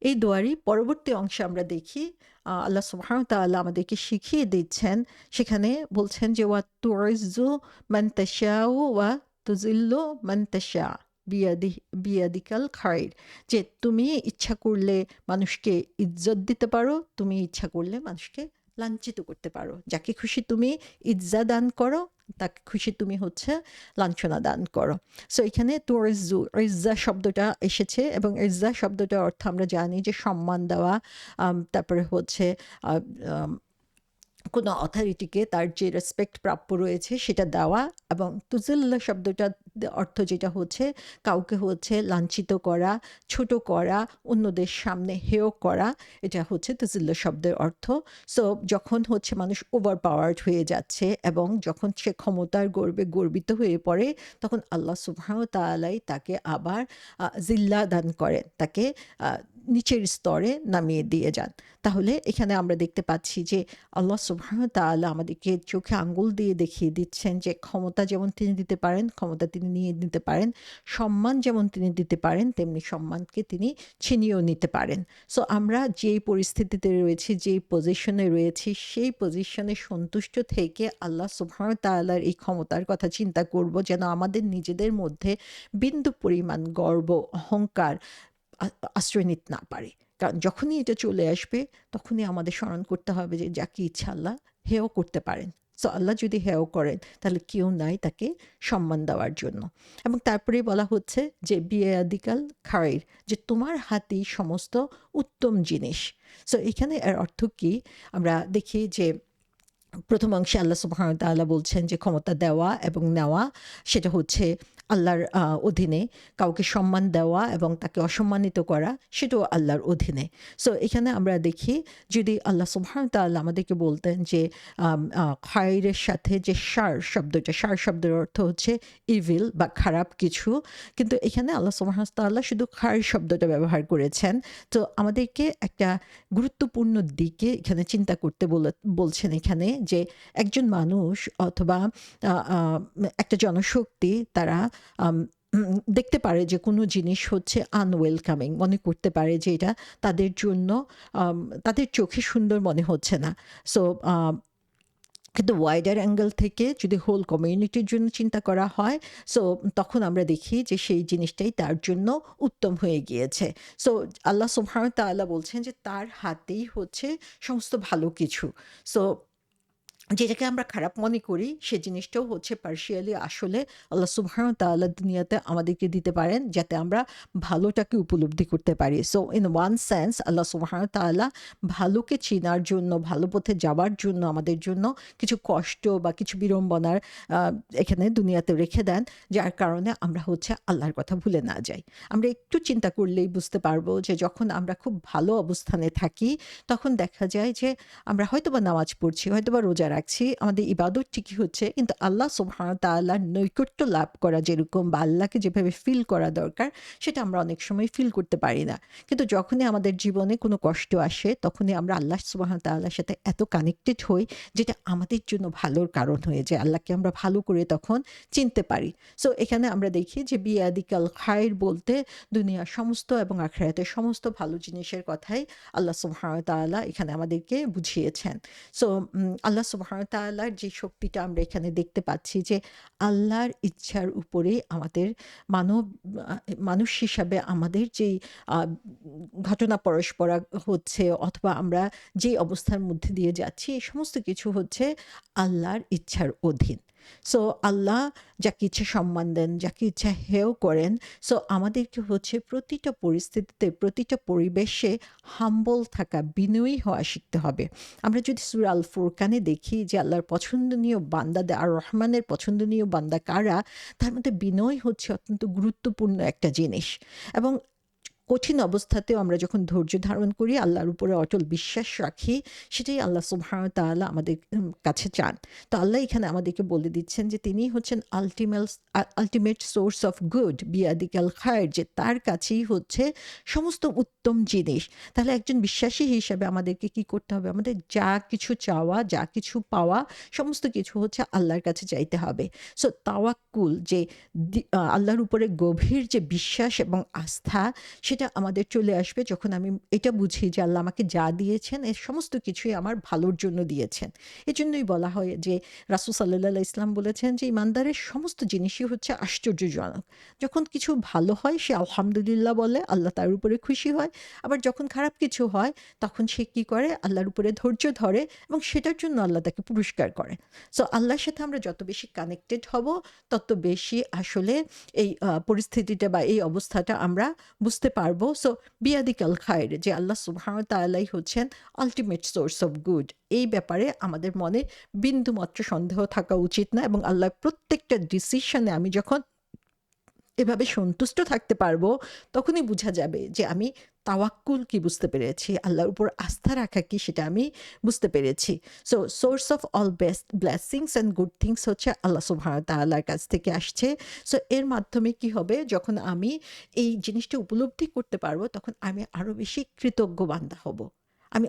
এই দোয়ারই পরবর্তী অংশে আমরা দেখি আল্লাহ সুবহানাহু ওয়া তাআলা আমাদেরকে শিখিয়ে দিচ্ছেন। সেখানে বলছেন যে, "ওয়া তুইজ্জু মান তাশাউ ওয়া তুযিল্লু মান তাশা বিয়াদিকাল খাইর।" যে তুমি ইচ্ছা করলে মানুষকে ইজ্জত দিতে পারো, তুমি ইচ্ছা করলে মানুষকে লাঞ্ছিত করতে পারো। যাকে খুশি তুমি ইজ্জা দান করো, তাকে খুশি তুমি হচ্ছে লাঞ্ছনা দান করো। সো এখানে তুইজ্জু, ইজ্জা শব্দটা এসেছে এবং ইজ্জা শব্দটার অর্থ আমরা জানি যে সম্মান দেওয়া। তারপরে হচ্ছে আ আম কোনো অথরিটিকে তার যে রেসপেক্ট প্রাপ্য রয়েছে সেটা দেওয়া, এবং তুজিল্লা শব্দটার অর্থ যেটা হচ্ছে কাউকে হচ্ছে লাঞ্ছিত করা, ছোট করা, অন্যদের সামনে হেয় করা, এটা হচ্ছে তুজিল্লা শব্দের অর্থ। সো যখন হচ্ছে মানুষ ওভার পাওয়ার্ড হয়ে যাচ্ছে এবং যখন সে ক্ষমতার গর্বে গর্বিত হয়ে পড়ে, তখন আল্লাহ সুবহানাহু ওয়া তাআলাই তাকে আবার জিল্লা দান করেন, তাকে নিচের স্তরে নামিয়ে দিয়ে যান। তাহলে এখানে আমরা দেখতে পাচ্ছি যে আল্লাহ সুবহানাহু ওয়া তাআলা আমাদেরকে চোখে আঙ্গুল দিয়ে দেখিয়ে দিচ্ছেন যে ক্ষমতা যেমন তিনি দিতে পারেন, ক্ষমতা তিনি নিয়ে নিতে পারেন। সম্মান যেমন তিনি দিতে পারেন, তেমনি সম্মানকে তিনি ছিনিয়েও নিতে পারেন। সো আমরা যেই পরিস্থিতিতে রয়েছি, যেই পজিশনে রয়েছি, সেই পজিশনে সন্তুষ্ট থেকে আল্লাহ সুবহানাহু ওয়া তাআলার এই ক্ষমতার কথা চিন্তা করব, যেন আমাদের নিজেদের মধ্যে বিন্দু পরিমাণ গর্ব, অহংকার আ আশ্রয় নিতে না পারে। কারণ যখনই এটা চলে আসবে, তখনই আমাদের স্মরণ করতে হবে যে যাকে ইচ্ছা আল্লাহ হেয় করতে পারেন। সো আল্লাহ যদি হেয় করেন, তাহলে কেউ নাই তাকে সম্মান দেওয়ার জন্য। এবং তারপরেই বলা হচ্ছে যে বিয়াদিকাল খাইর, যে তোমার হাতেই সমস্ত উত্তম জিনিস। সো এখানে এর অর্থ কি? আমরা দেখি যে প্রথম অংশে আল্লাহ সুবহানাহু ওয়া তাআলা বলছেন যে ক্ষমতা দেওয়া এবং নেওয়া সেটা হচ্ছে আল্লাহর অধীনে। কাউকে সম্মান দেওয়া এবং তাকে অসম্মানিত করা সেটাও আল্লাহর অধীনে। সো এখানে আমরা দেখি, যদি আল্লাহ সুবহানাহু ওয়া তাআলা আমাদেরকে বলতেন যে খায়রের সাথে যে শব্দটা, শব্দের অর্থ হচ্ছে ইভিল বা খারাপ কিছু। কিন্তু এখানে আল্লাহ সুবহানাহু ওয়া তাআলা শুধু খায়র শব্দটা ব্যবহার করেছেন। তো আমাদেরকে একটা গুরুত্বপূর্ণ দিকে এখানে চিন্তা করতে বলছেন এখানে, যে একজন মানুষ অথবা একটা জনশক্তি তারা আম দেখতে পারে যে কোনো জিনিস হচ্ছে আনওয়েলকামিং, মনে করতে পারে যে এটা তাদের জন্য আম তাদের চোখে সুন্দর মনে হচ্ছে না। সো কিন্তু ওয়াইডার অ্যাঙ্গেল থেকে যদি হোল কমিউনিটির জন্য চিন্তা করা হয়, সো তখন আমরা দেখি যে সেই জিনিসটাই তার জন্য উত্তম হয়ে গিয়েছে। সো আল্লাহ সুবহানাহু ওয়া তাআলা বলছেন যে তার হাতেই হচ্ছে সমস্ত ভালো কিছু। সো যেটাকে আমরা খারাপ মনে করি, সে জিনিসটাও হচ্ছে পার্শিয়ালি আসলে আল্লাহ সুবহানাহু ওয়া তাআলা দুনিয়াতে আমাদেরকে দিতে পারেন, যাতে আমরা ভালোটাকে উপলব্ধি করতে পারি। সো ইন ওয়ান সেন্স আল্লাহ সুবহানাহু ওয়া তাআলা ভালোকে চিনার জন্য, ভালো পথে যাবার জন্য আমাদের জন্য কিছু কষ্ট বা কিছু বিড়ম্বনার আ এখানে দুনিয়াতে রেখে দেন, যার কারণে আমরা হচ্ছে আল্লাহর কথা ভুলে না যাই। আমরা একটু চিন্তা করলেই বুঝতে পারবো যে যখন আমরা খুব ভালো অবস্থানে থাকি, তখন দেখা যায় যে আমরা হয়তোবা নামাজ পড়ছি, হয়তোবা রোজা রাখছি, আমাদের ইবাদত ঠিকই হচ্ছে, কিন্তু আল্লাহ সুবহানাহু ওয়া তাআলার নৈকট্য লাভ করা যেরকম বা আল্লাহকে যেভাবে ফিল করা দরকার, সেটা আমরা অনেক সময় ফিল করতে পারি না। কিন্তু যখনই আমাদের জীবনে কোনো কষ্ট আসে, তখনই আমরা আল্লাহ সুবহানাহু ওয়া তাআলার সাথে এত কানেক্টেড হই, যেটা আমাদের জন্য ভালোর কারণ হয়ে যায়। আল্লাহকে আমরা ভালো করে তখন চিনতে পারি। সো এখানে আমরা দেখি যে বিয়াদিকাল খাইর বলতে দুনিয়ার সমস্ত এবং আখিরাতের সমস্ত ভালো জিনিসের কথাই আল্লাহ সুবহানাহু ওয়া তাআলা এখানে আমাদেরকে বুঝিয়েছেন। সো আল্লাহ সুবহানাহু ওয়া তাআলার যে শক্তিটা আমরা এখানে দেখতে পাচ্ছি, যে আল্লাহর ইচ্ছার উপরেই আমাদের মানব আ মানুষ হিসাবে আমাদের যেই আ ঘটনা পরস্পরা হচ্ছে, অথবা আমরা যে অবস্থার মধ্যে দিয়ে যাচ্ছি, এই সমস্ত কিছু হচ্ছে আল্লাহর ইচ্ছার অধীন। সো আল্লাহ যাকে ইচ্ছা সম্মান দেন, যাকে ইচ্ছা হেয় করেন। সো আমাদেরকে হচ্ছে প্রতিটা পরিস্থিতিতে, প্রতিটা পরিবেশে হাম্বল থাকা, বিনয়ী হওয়া শিখতে হবে। আমরা যদি সূরা আল ফুরকানে দেখি যে আল্লাহর পছন্দনীয় বান্দাদের, আর রহমানের পছন্দনীয় বান্দা কারা, তার মধ্যে বিনয় হচ্ছে অত্যন্ত গুরুত্বপূর্ণ একটা জিনিস। এবং কঠিন অবস্থাতেও আমরা যখন ধৈর্য ধারণ করি, আল্লাহর উপরে অটল বিশ্বাস রাখি, সেটাই আল্লাহ সুবহানাহু ওয়া তাআলা আমাদের কাছে চান। তো আল্লাহ এখানে আমাদেরকে বলে দিচ্ছেন যে তিনিই হচ্ছেন আল্টিমেট সোর্স অফ গুড বিয়াদিকাল খায়ের, যে তার কাছেই হচ্ছে সমস্ত উত্তম জিনিস। তাহলে একজন বিশ্বাসী হিসাবে আমাদেরকে কি করতে হবে? আমাদের যা কিছু চাওয়া, যা কিছু পাওয়া, সমস্ত কিছু হচ্ছে আল্লাহর কাছে চাইতে হবে। সো তাওয়াক্কুল, যে আল্লাহর উপরে গভীর যে বিশ্বাস এবং আস্থা, সেটা আমাদের চলে আসবে যখন আমি এটা বুঝি যে আল্লাহ আমাকে যা দিয়েছেন এর সমস্ত কিছুই আমার ভালোর জন্য দিয়েছেন। এজন্যই বলা হয় যে রাসূল সাল্লাল্লাহু আলাইহি ওয়াসাল্লাম বলেছেন যে ইমানদারের সমস্ত জিনিসই হচ্ছে আশ্চর্যজনক। যখন কিছু ভালো হয় সে আলহামদুলিল্লাহ বলে, আল্লাহ তার উপরে খুশি হয়। আবার যখন খারাপ কিছু হয় তখন সে কি করে? আল্লাহর উপরে ধৈর্য ধরে এবং সেটার জন্য আল্লাহ তাকে পুরস্কার করে। সো আল্লাহর সাথে আমরা যত বেশি কানেক্টেড হব তত বেশি আসলে এই পরিস্থিতিটা বা এই অবস্থাটা আমরা বুঝতে পারবো। সো বিয়াদিকাল খায়ের, যে আল্লাহ সুবহানাহু ওয়া তাআলাই হচ্ছেন আল্টিমেট সোর্স অফ গুড, এই ব্যাপারে আমাদের মনে বিন্দুমাত্র সন্দেহ থাকা উচিত না। এবং আল্লাহর প্রত্যেকটা ডিসিশনে আমি যখন এভাবে সন্তুষ্ট থাকতে পারবো তখনই বোঝা যাবে যে আমি তাওয়াক্কুল কি বুঝতে পেরেছি, আল্লাহর উপর আস্থা রাখা কি সেটা আমি বুঝতে পেরেছি। So source of all best blessings and good things হচ্ছে আল্লাহ সুবহানাহু ওয়া তাআলার কাছ থেকে আসছে। সো এর মাধ্যমে কি হবে, যখন আমি এই জিনিসটা উপলব্ধি করতে পারবো তখন আমি আরো বেশি কৃতজ্ঞ বান্দা হব। আমি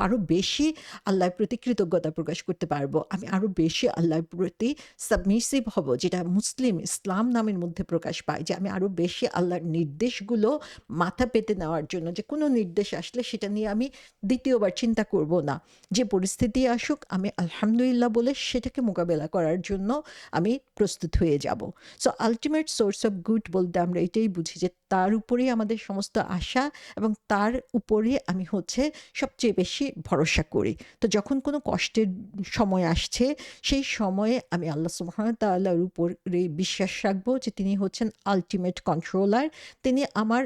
আরো বেশি আল্লাহর প্রতি কৃতজ্ঞতা প্রকাশ করতে পারবো। আমি আরো বেশি আল্লাহর প্রতি সাবমিসিভ হব, যেটা মুসলিম ইসলাম নামের মধ্যে প্রকাশ পায়, যে আমি আরো বেশি আল্লাহর নির্দেশগুলো মাথা পেতে নেওয়ার জন্য, যে কোনো নির্দেশ আসলে সেটা নিয়ে আমি দ্বিতীয়বার চিন্তা করব না। যে পরিস্থিতি আসুক আমি আলহামদুলিল্লাহ বলে সেটাকে মোকাবেলা করার জন্য আমি প্রস্তুত হয়ে যাব। So ultimate source of good বলতে আমরা এটাই বুঝি যে তার উপরেই আমাদের সমস্ত আশা এবং তার উপরে আমি হচ্ছে সবচেয়ে বেশি ভরসা করি। তো যখন কোনো কষ্টের সময় আসছে সেই সময়ে আমি আল্লাহ সুবহানাহু ওয়া তাআলার উপরে বিশ্বাস রাখবো যে তিনি হচ্ছেন আল্টিমেট কন্ট্রোলার। তিনি আমার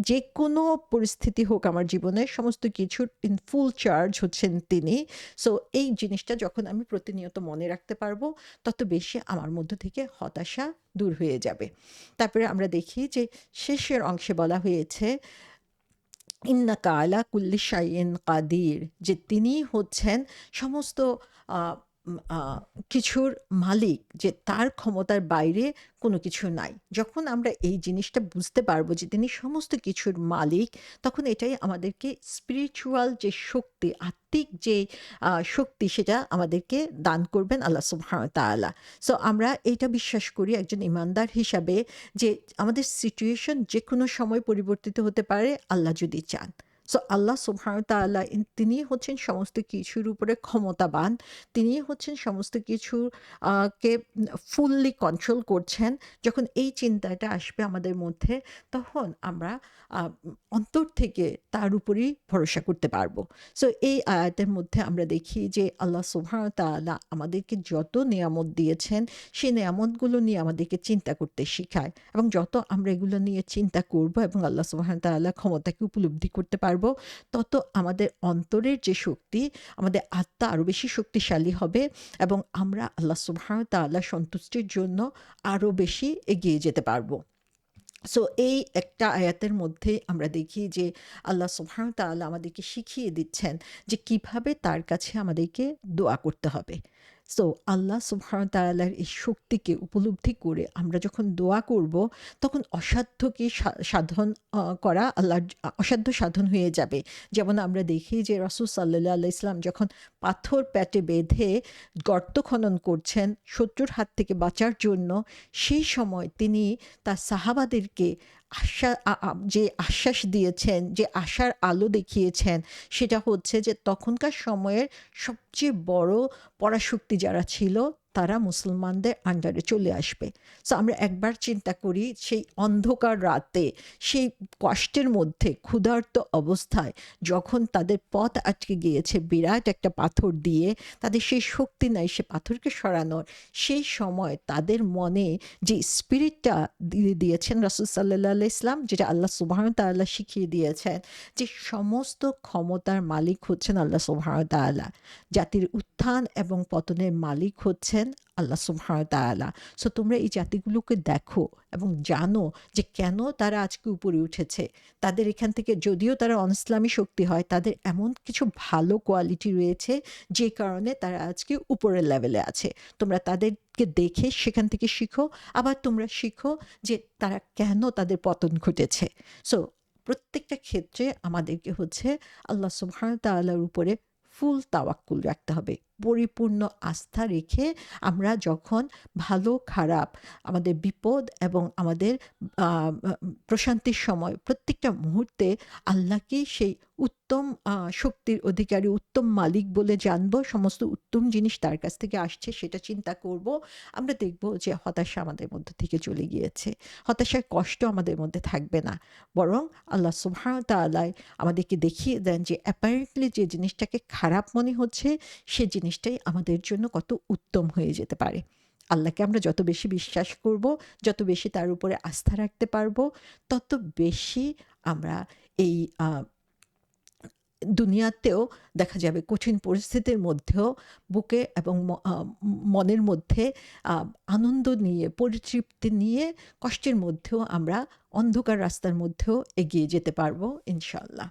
যে কোনো পরিস্থিতি হোক আমার জীবনে সমস্ত কিছুর ইন ফুল চার্জ হচ্ছেন তিনি। সো এই জিনিসটা যখন আমি প্রতিনিয়ত মনে রাখতে পারবো তত বেশি আমার মধ্য থেকে হতাশা দূর হয়ে যাবে। তারপরে আমরা দেখি যে শেষের অংশে বলা হয়েছে ইন্নাকা আলা কুল্লি শাইইন কাদির, যে তিনি হচ্ছেন সমস্ত আ আ কিছুর মালিক, যে তার ক্ষমতার বাইরে কোনো কিছু নাই। যখন আমরা এই জিনিসটা বুঝতে পারবো যে তিনি সমস্ত কিছুর মালিক, তখন এটাই আমাদেরকে স্পিরিচুয়াল যে শক্তি, আত্মিক যে শক্তি সেটা আমাদেরকে দান করবেন আল্লাহ সুবহানাহু ওয়া তাআলা। সো আমরা এটা বিশ্বাস করি একজন ঈমানদার হিসাবে যে আমাদের সিচুয়েশন যেকোনো সময় পরিবর্তিত হতে পারে আল্লাহ যদি চান। সো আল্লাহ সুবহানাহু ওয়া তাআলা তিনি হচ্ছেন সমস্ত কিছুর উপরে ক্ষমতাবান। তিনি হচ্ছেন সমস্ত কিছু কে ফুললি কন্ট্রোল করছেন। যখন এই চিন্তাটা আসবে আমাদের মধ্যে তখন আমরা আ অন্তর থেকে তার উপরেই ভরসা করতে পারবো। সো এই আয়াতের মধ্যে আমরা দেখি যে আল্লাহ সুবহানাহু ওয়া তাআলা আমাদেরকে যত নেয়ামত দিয়েছেন সেই নেয়ামতগুলো নিয়ে আমাদেরকে চিন্তা করতে শিখায়, এবং যত আমরা এগুলো নিয়ে চিন্তা করব এবং আল্লাহ সুবহানাহু ওয়া তাআলা ক্ষমতাকে উপলব্ধি করতে পারবো তত আমাদের অন্তরের যে শক্তি, আমাদের আত্মা আরো বেশি শক্তিশালী হবে এবং আমরা আল্লাহ সুবহানাহু ওয়া তাআলার সন্তুষ্টির জন্য আরো বেশি এগিয়ে যেতে পারবো। সো এই একটা আয়াতের মধ্যে আমরা দেখি যে আল্লাহ সুবহানাহু ওয়া তাআলা আমাদেরকে শিখিয়ে দিচ্ছেন যে কিভাবে তার কাছে আমাদেরকে দোয়া করতে হবে। সো আল্লাহ সুবহানাহু ওয়া তাআলার এই শক্তিকে উপলব্ধি করে আমরা যখন দোয়া করব তখন অসাধ্যকে সাধন করা আল্লাহর অসাধ্য সাধন হয়ে যাবে। যেমন আমরা দেখি যে রাসূল সাল্লাল্লাহু আলাইহি ওয়াসাল্লাম যখন পাথর পেটে বেঁধে গর্ত খনন করছেন শত্রুর হাত থেকে বাঁচার জন্য, সেই সময় তিনি তার সাহাবাদেরকে যে আশ্বাস দিয়েছেন, যে আশার আলো দেখিয়েছেন, সেটা হচ্ছে যে তখনকার সময়ের সবচেয়ে বড় পরাশক্তি যারা ছিল তারা মুসলমানদের আন্ডারে চলে আসবে। সো আমরা একবার চিন্তা করি সেই অন্ধকার রাতে, সেই কষ্টের মধ্যে ক্ষুধার্ত অবস্থায় যখন তাদের পথ আটকে গিয়েছে বিরাট একটা পাথর দিয়ে, তাদের সেই শক্তি নাই সে পাথরকে সরানোর, সেই সময় তাদের মনে যে স্পিরিটটা দিয়ে দিয়েছেন রাসূল সাল্লাল্লাহু আলাইহি ওয়াসাল্লাম, যেটা আল্লাহ সুবহানাহু ওয়া তাআলা শিখিয়ে দিয়েছেন যে সমস্ত ক্ষমতার মালিক হচ্ছেন আল্লাহ সুবহানাহু ওয়া তাআলা। জাতির উত্থান এবং পতনের মালিক হচ্ছেন আল্লাহ সুবহানাহু ওয়া তাআলা। সো তোমরা এই জাতিগুলোকে দেখো এবং জানো যে কেন তারা আজকে উপরে উঠেছে। তাদের এখান থেকে যদিও তারা অনইসলামী শক্তি হয়, তাদের এমন কিছু ভালো কোয়ালিটি রয়েছে যে কারণে তারা আজকে উপরের লেভেলে আছে। তোমরা তাদেরকে দেখে সেখান থেকে শিখো, আবার তোমরা শিখো যে তারা কেন তাদের পতন ঘটেছে। সো প্রত্যেকটা ক্ষেত্রে আমাদেরকে হচ্ছে আল্লাহ সুবহানাহু ওয়া তাআলার উপরে ফুল তাওয়াক্কুল রাখতে হবে। পরিপূর্ণ আস্থা রেখে আমরা যখন ভালো খারাপ, আমাদের বিপদ এবং আমাদের আ আ প্রশান্তির সময় প্রত্যেকটা মুহূর্তে আল্লাহকেই সেই উত্তম শক্তির অধিকারী, উত্তম মালিক বলে জানব। সমস্ত উত্তম জিনিস তার কাছ থেকে আসছে সেটা চিন্তা করব। আমরা দেখব যে হতাশা আমাদের মধ্য থেকে চলে গিয়েছে। হতাশার কষ্ট আমাদের মধ্যে থাকবে না। বরং আল্লাহ সুবহানাহু ওয়া তাআলা আমাদেরকে দেখিয়ে দেন যে অ্যাপারেন্টলি যে জিনিসটাকে খারাপ মনে হচ্ছে, সে জিনিসটাই আমাদের জন্য কত উত্তম হয়ে যেতে পারে। আল্লাহকে আমরা যত বেশি বিশ্বাস করব, যত বেশি তার উপরে আস্থা রাখতে পারব, তত বেশি আমরা এই আ দুনিয়াতেও দেখা যাবে কঠিন পরিস্থিতির মধ্যেও বুকে এবং মনের মধ্যে আ আনন্দ নিয়ে, পরিতৃপ্তি নিয়ে, কষ্টের মধ্যেও আমরা অন্ধকার রাস্তার মধ্যেও এগিয়ে যেতে পারবো ইনশাআল্লাহ।